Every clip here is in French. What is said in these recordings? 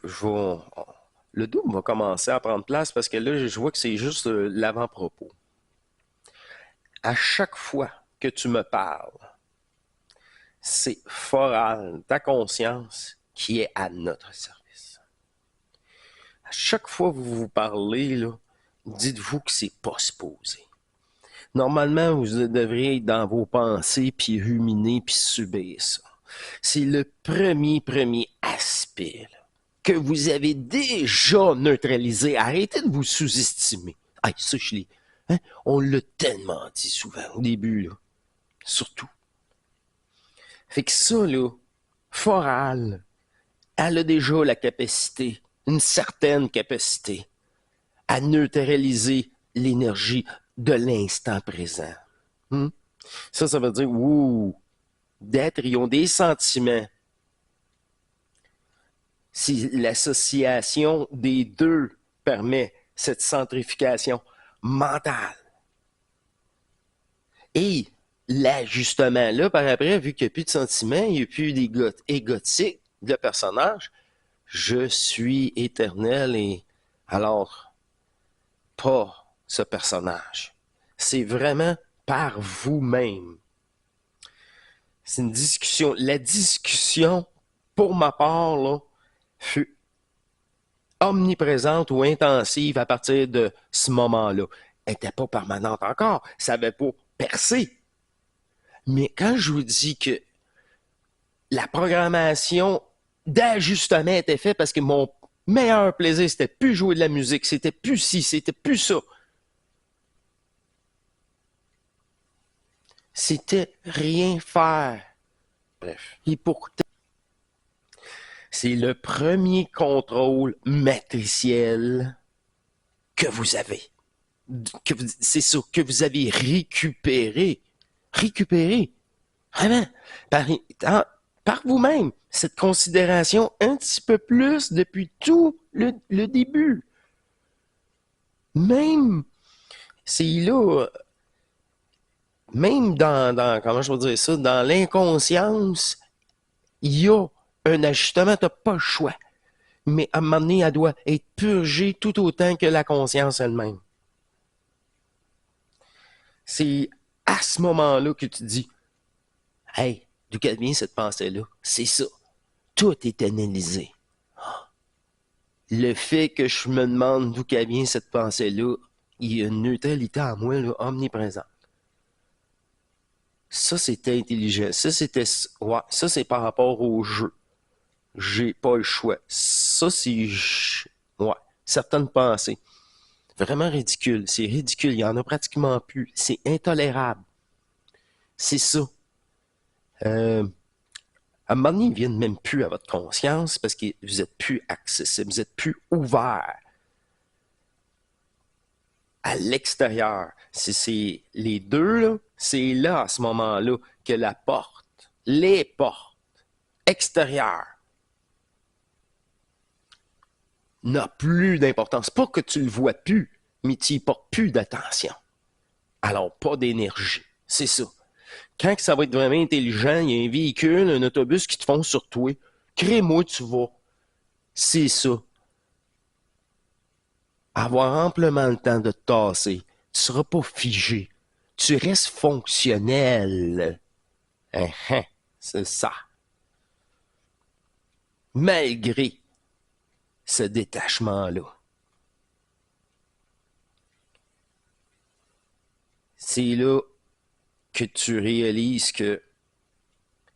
le double va commencer à prendre place parce que là, je vois que c'est juste l'avant-propos. À chaque fois que tu me parles, c'est Foral, ta conscience, qui est à notre service. À chaque fois que vous vous parlez, là, dites-vous que c'est pas supposé. Normalement, vous devriez être dans vos pensées, puis ruminer, puis subir ça. C'est le premier aspect là, que vous avez déjà neutralisé. Arrêtez de vous sous-estimer. Ah, ça, je l'ai. Hein? On l'a tellement dit souvent au début, là. Surtout. Fait que ça, là, Foral, elle a déjà la capacité, une certaine capacité, à neutraliser l'énergie de l'instant présent. Hmm? Ça veut dire, ouh, d'être, ils ont des sentiments. Si l'association des deux permet cette centrification mentale. Et l'ajustement là, par après, vu qu'il n'y a plus de sentiments, il n'y a plus égotique de personnage, je suis éternel et alors, pas ce personnage. C'est vraiment par vous-même. C'est une discussion. La discussion, pour ma part, là, fut omniprésente ou intensive à partir de ce moment-là. Elle n'était pas permanente encore. Ça n'avait pas percé. Mais quand je vous dis que la programmation d'ajustement était faite parce que mon meilleur plaisir, c'était plus jouer de la musique, c'était plus ci, c'était plus ça. C'était rien faire. Bref. Et pourtant, c'est le premier contrôle matriciel que vous avez. C'est ça, que vous avez récupéré. Récupéré. Vraiment. Par vous-même. Cette considération un petit peu plus depuis tout le début. Même, c'est là, même comment je veux dire ça, dans l'inconscience, il y a un ajustement, tu n'as pas le choix. Mais à un moment donné, elle doit être purgée tout autant que la conscience elle-même. C'est à ce moment-là que tu dis, hey, d'où qu'elle vient cette pensée-là? C'est ça. Tout est analysé. Le fait que je me demande d'où qu'elle vient cette pensée-là, il y a une neutralité en moi là, omniprésente. Ça, c'était intelligent. Ouais, ça, c'est par rapport au jeu. J'ai pas le choix. Ça, c'est, ouais, certaines pensées. Vraiment ridicule. C'est ridicule. Il y en a pratiquement plus. C'est intolérable. C'est ça. À un moment donné, ils viennent même plus à votre conscience parce que vous êtes plus accessible, vous êtes plus ouvert à l'extérieur. C'est les deux, là, c'est là, à ce moment-là, que les portes extérieures n'a plus d'importance. Pas que tu le vois plus, mais tu y portes plus d'attention. Alors, pas d'énergie. C'est ça. Quand ça va être vraiment intelligent, il y a un véhicule, un autobus qui te fonce sur toi. Crée-moi, tu vas. C'est ça. Avoir amplement le temps de te tasser. Tu seras pas figé. Tu restes fonctionnel. C'est ça. Malgré ce détachement-là. C'est là que tu réalises que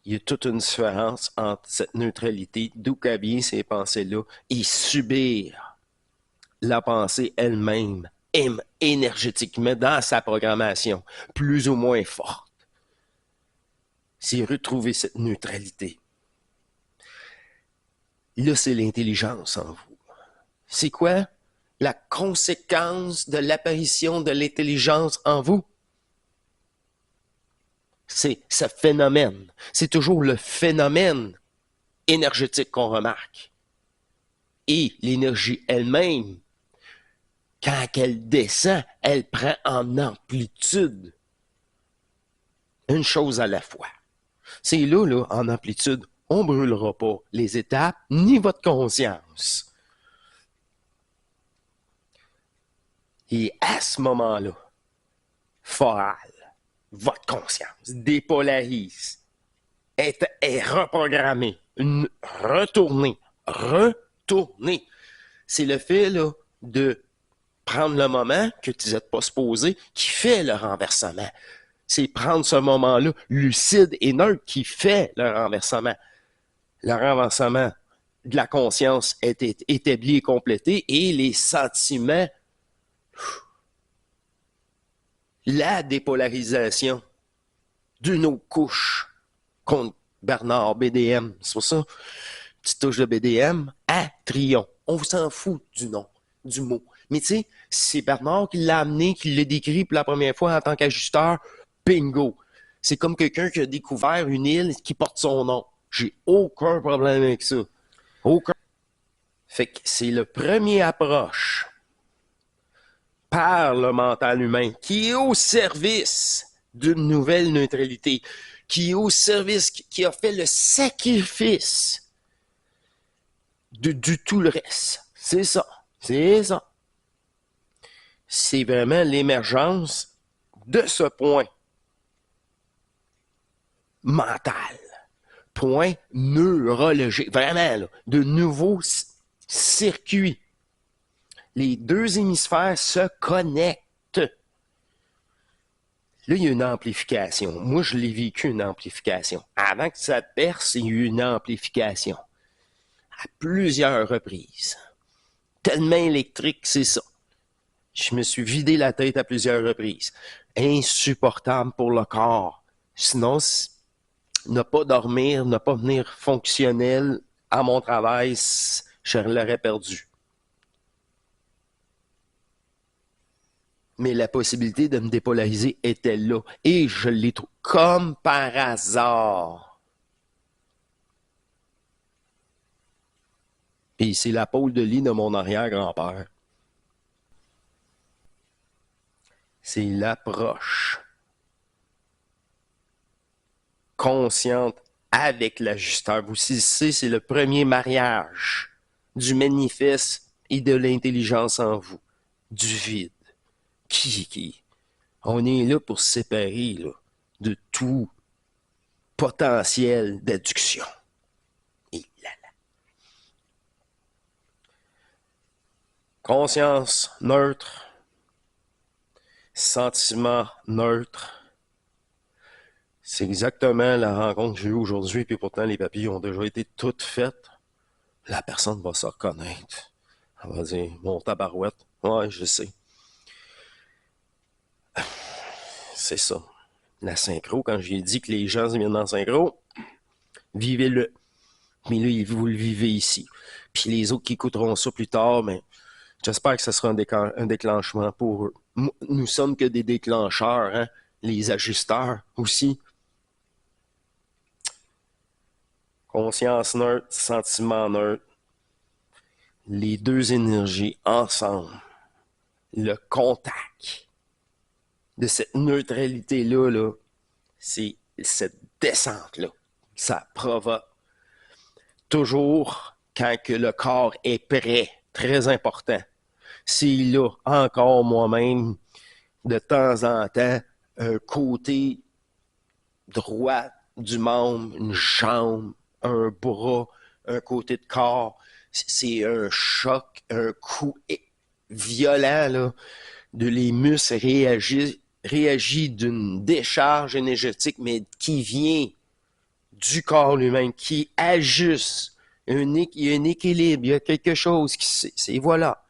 il y a toute une différence entre cette neutralité, d'où qu'elle vient ces pensées-là, et subir la pensée elle-même, énergétiquement, dans sa programmation, plus ou moins forte. C'est retrouver cette neutralité. Là, c'est l'intelligence en vous. C'est quoi? La conséquence de l'apparition de l'intelligence en vous. C'est ce phénomène. C'est toujours le phénomène énergétique qu'on remarque. Et l'énergie elle-même, quand elle descend, elle prend en amplitude. Une chose à la fois. C'est là, en amplitude, on brûlera pas les étapes ni votre conscience. Et à ce moment-là, Foral, votre conscience dépolarise, est reprogrammée, retournée. C'est le fait là, de prendre le moment que tu n'êtes pas supposé qui fait le renversement. C'est prendre ce moment-là lucide et neutre qui fait le renversement. Le renversement de la conscience est établi et complété et les sentiments, la dépolarisation d'une autre couche contre Bernard BDM. C'est pour ça, petite touche de BDM à Trion. On s'en fout du nom, du mot. Mais tu sais, c'est Bernard qui l'a amené, qui l'a décrit pour la première fois en tant qu'ajusteur. Bingo. C'est comme quelqu'un qui a découvert une île qui porte son nom. J'ai aucun problème avec ça. Aucun. Fait que c'est le premier approche par le mental humain qui est au service d'une nouvelle neutralité, qui est au service, qui a fait le sacrifice du tout le reste. C'est ça. C'est ça. C'est vraiment l'émergence de ce point mental, point neurologique, vraiment, là, de nouveaux circuits. Les deux hémisphères se connectent. Là, il y a une amplification. Moi, je l'ai vécu, une amplification. Avant que ça perce, il y a eu une amplification. À plusieurs reprises. Tellement électrique, c'est ça. Je me suis vidé la tête à plusieurs reprises. Insupportable pour le corps. Sinon, ne pas dormir, ne pas venir fonctionnel à mon travail, je l'aurais perdu. Mais la possibilité de me dépolariser était là. Et je l'ai trouvé comme par hasard. Et c'est la pôle de lit de mon arrière-grand-père. C'est l'approche consciente avec l'ajusteur. Vous savez, c'est le premier mariage du manifeste et de l'intelligence en vous, du vide. Qui? On est là pour se séparer là, de tout potentiel d'adduction. Et là. Conscience neutre, sentiment neutre. C'est exactement la rencontre que j'ai eue aujourd'hui, puis pourtant les papiers ont déjà été toutes faites. La personne va se reconnaître. Elle va dire, mon tabarouette, ouais, je sais. C'est ça. La synchro, quand j'ai dit que les gens viennent en synchro, vivez-le. Mais là, vous le vivez ici. Puis les autres qui écouteront ça plus tard, mais j'espère que ce sera un déclenchement pour eux. Nous sommes que des déclencheurs, hein? Les ajusteurs aussi. Conscience neutre, sentiment neutre. Les deux énergies ensemble. Le contact de cette neutralité-là, là, c'est cette descente-là. Ça provoque toujours quand que le corps est prêt. Très important. C'est là, encore moi-même, de temps en temps, un côté droit du membre, une jambe, un bras, un côté de corps. C'est un choc, un coup violent, là, de les muscles réagit d'une décharge énergétique, mais qui vient du corps lui-même, qui ajuste. Il y a un équilibre, il y a quelque chose qui... C'est voilà.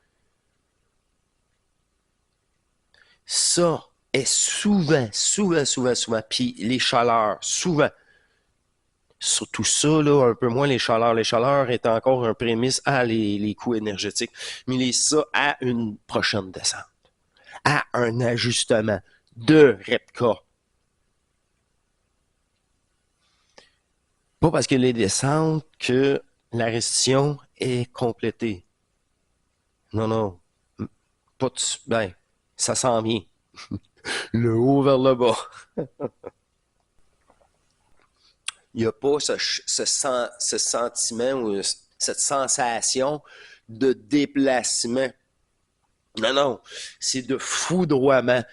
Ça est souvent, puis les chaleurs, souvent. Surtout ça, là, un peu moins les chaleurs. Les chaleurs est encore un prémisse à les coups énergétiques, mais ça à une prochaine descente, à un ajustement de REPCA. Pas parce que les descentes que la restitution est complétée. Non. Pas ben, ça s'en vient. Le haut vers le bas. Il n'y a pas ce sentiment ou cette sensation de déplacement. Non, non, c'est de foudroiement.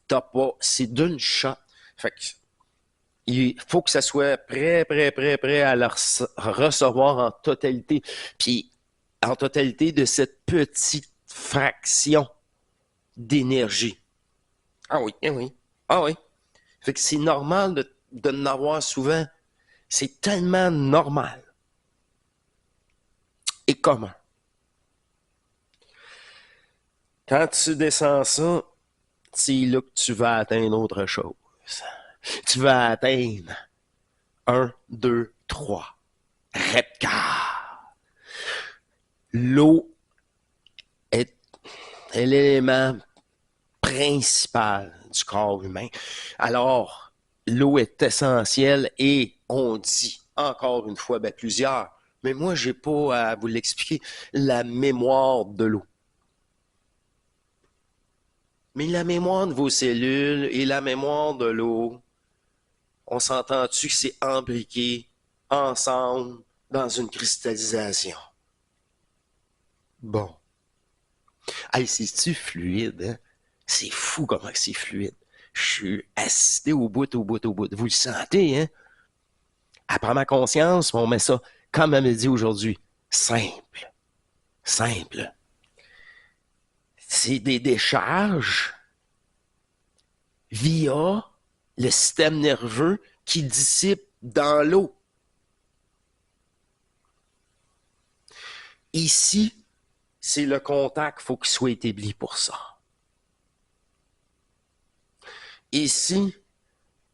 T'as pas, c'est d'une shot. Fait que, il faut que ça soit prêt à le recevoir en totalité. Puis, en totalité de cette petite fraction d'énergie. Ah oui, ah oui, ah oui. Fait que c'est normal de n'avoir souvent. C'est tellement normal et commun. Quand tu descends ça, c'est là que tu vas atteindre autre chose. Tu vas atteindre 1, 2, 3. Repcar. L'eau est l'élément principal du corps humain. Alors, l'eau est essentielle et on dit, encore une fois, plusieurs, mais moi, j'ai pas à vous l'expliquer, la mémoire de l'eau. Mais la mémoire de vos cellules et la mémoire de l'eau, on s'entend-tu que c'est imbriqué ensemble dans une cristallisation? Bon. Hey, c'est-tu fluide, hein? C'est fou comment c'est fluide. Je suis assisté au bout. Vous le sentez, hein? Après ma conscience, on met ça, comme elle me dit aujourd'hui, simple. Simple. C'est des décharges via le système nerveux qui dissipe dans l'eau. Ici, c'est le contact, il faut qu'il soit établi pour ça. Ici,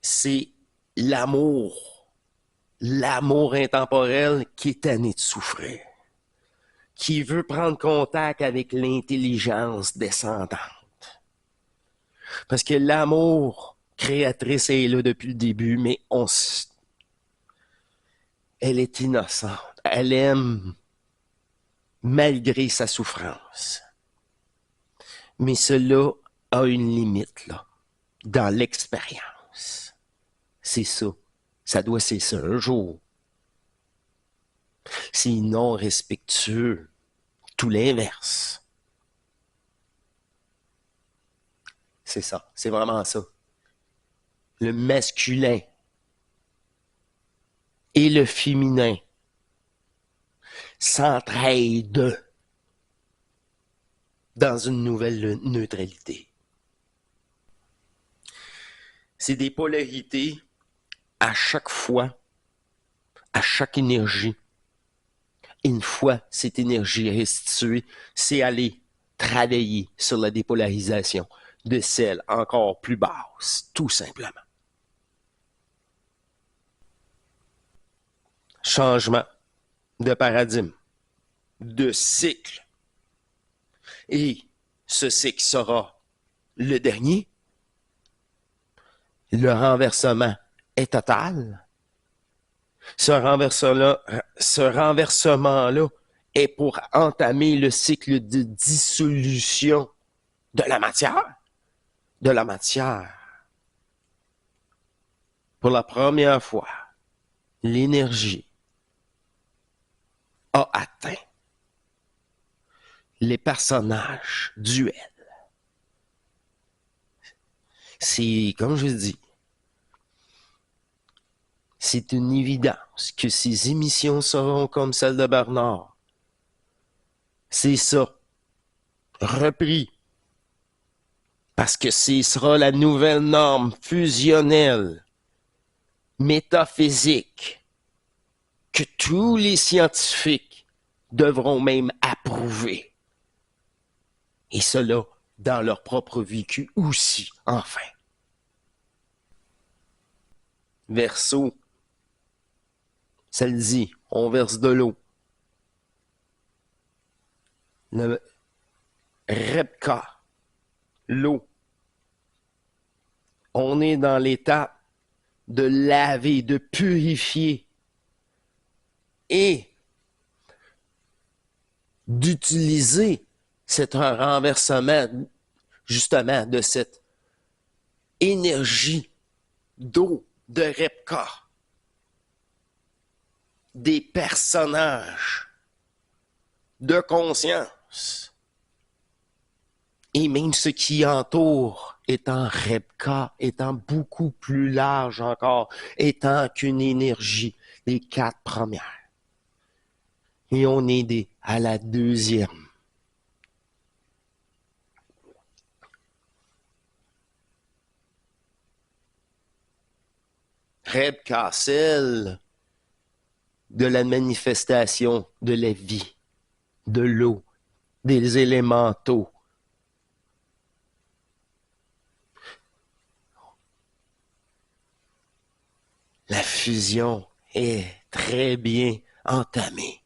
c'est l'amour intemporel qui est tanné de souffrir, qui veut prendre contact avec l'intelligence descendante. Parce que l'amour créatrice est là depuis le début, mais elle est innocente. Elle aime malgré sa souffrance. Mais cela a une limite, là, dans l'expérience. C'est ça. Ça doit cesser un jour. C'est non respectueux. Tout l'inverse. C'est ça. C'est vraiment ça. Le masculin et le féminin s'entraident dans une nouvelle neutralité. C'est des polarités à chaque fois, à chaque énergie. Une fois cette énergie restituée, c'est aller travailler sur la dépolarisation de celle encore plus basse, tout simplement. Changement de paradigme, de cycle. Et ce cycle sera le dernier. Le renversement est total. Ce renversement-là est pour entamer le cycle de dissolution de la matière. De la matière. Pour la première fois, l'énergie a atteint les personnages duels. C'est, comme je dis, c'est une évidence que ces émissions seront comme celle de Bernard. C'est ça. Repris. Parce que ce sera la nouvelle norme fusionnelle, métaphysique, que tous les scientifiques devront même approuver. Et cela dans leur propre vécu aussi, enfin. Verseau, ça le dit, on verse de l'eau. Le Repka, l'eau. On est dans l'étape de laver, de purifier et d'utiliser cet renversement, justement, de cette énergie d'eau de Repka des personnages de conscience. Et même ce qui entoure étant Rebka, étant beaucoup plus large encore, étant qu'une énergie, les 4 premières. Et on est à la deuxième. Rebka, celle de la manifestation de la vie, de l'eau, des élémentaux. La fusion est très bien entamée.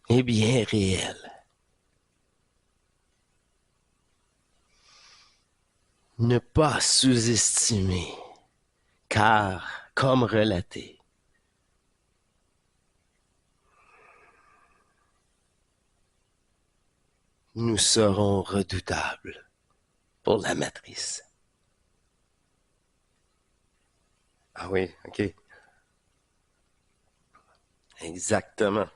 Et bien réelle. Ne pas sous-estimer, car, comme relaté, nous serons redoutables pour la matrice. Ah oui, ok. Exactement.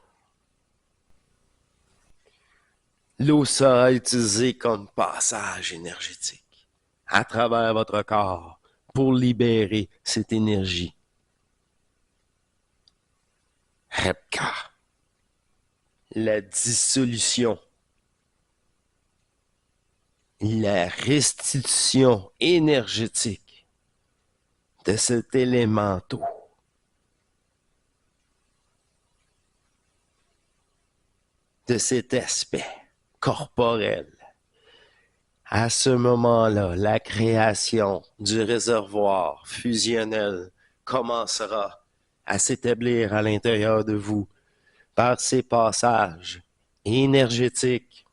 L'eau sera utilisée comme passage énergétique à travers votre corps pour libérer cette énergie. Rebka, la dissolution, la restitution énergétique de cet élémental, de cet aspect corporel. À ce moment-là, la création du réservoir fusionnel commencera à s'établir à l'intérieur de vous par ces passages énergétiques.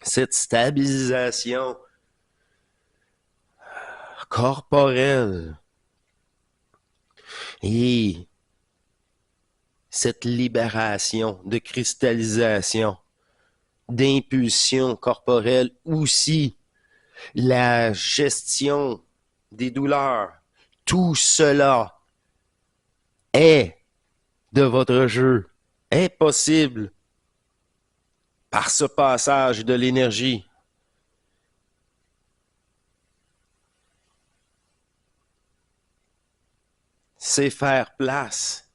Cette stabilisation corporelle et cette libération de cristallisation, d'impulsion corporelle aussi, la gestion des douleurs, tout cela est de votre jeu, est possible par ce passage de l'énergie. C'est faire place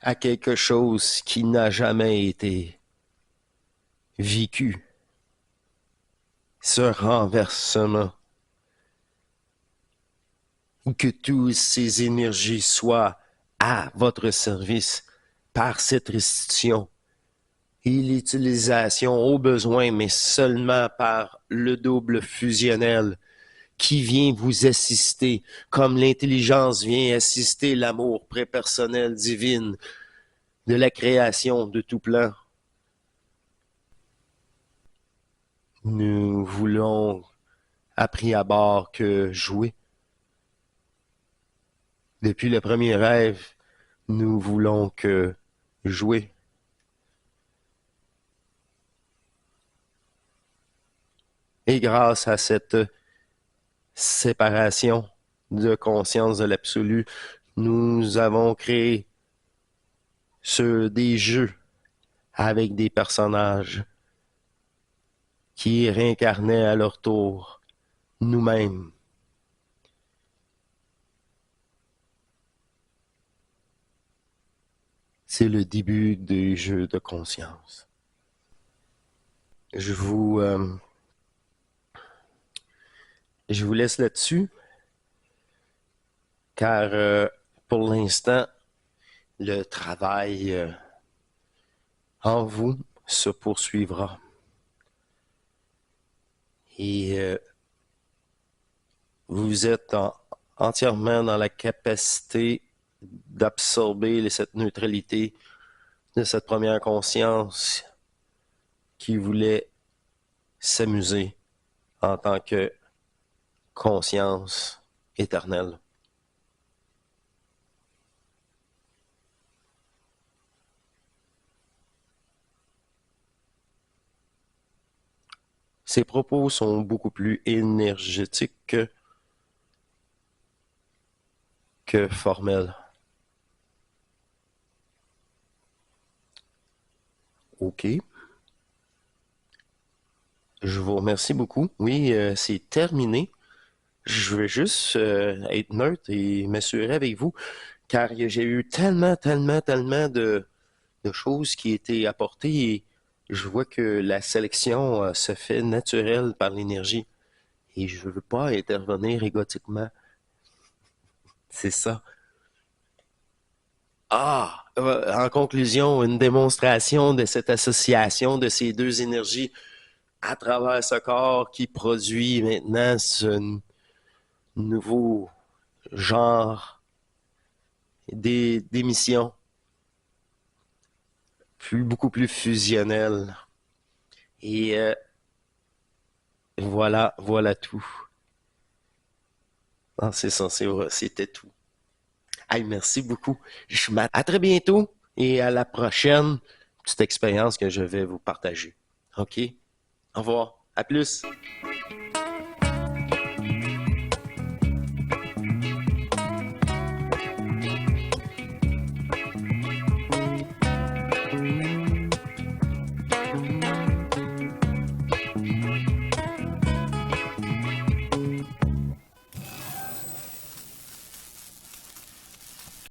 à quelque chose qui n'a jamais été vécu. Ce renversement. Que toutes ces énergies soient à votre service par cette restitution et l'utilisation au besoin, mais seulement par le double fusionnel qui vient vous assister, comme l'intelligence vient assister l'amour prépersonnel divine de la création de tout plan. Nous voulons, à prix abord, que jouer. Depuis le premier rêve, nous voulons que jouer. Et grâce à cette séparation de conscience de l'absolu, nous avons créé des jeux avec des personnages qui réincarnaient à leur tour nous-mêmes. C'est le début des jeux de conscience. Je vous laisse là-dessus, car pour l'instant, le travail en vous se poursuivra. Et vous êtes entièrement dans la capacité d'absorber cette neutralité de cette première conscience qui voulait s'amuser en tant que conscience éternelle. Ses propos sont beaucoup plus énergétiques que formels. OK. Je vous remercie beaucoup. Oui, c'est terminé. Je veux juste être neutre et m'assurer avec vous, car j'ai eu tellement de choses qui étaient apportées et je vois que la sélection se fait naturelle par l'énergie et je veux pas intervenir égotiquement. C'est ça. En conclusion, une démonstration de cette association de ces deux énergies à travers ce corps qui produit maintenant ce nouveau genre d'émissions beaucoup plus fusionnelles. Et voilà tout. Ah, c'est ça, c'était tout. Hey, merci beaucoup. À très bientôt et à la prochaine petite expérience que je vais vous partager. OK? Au revoir. À plus.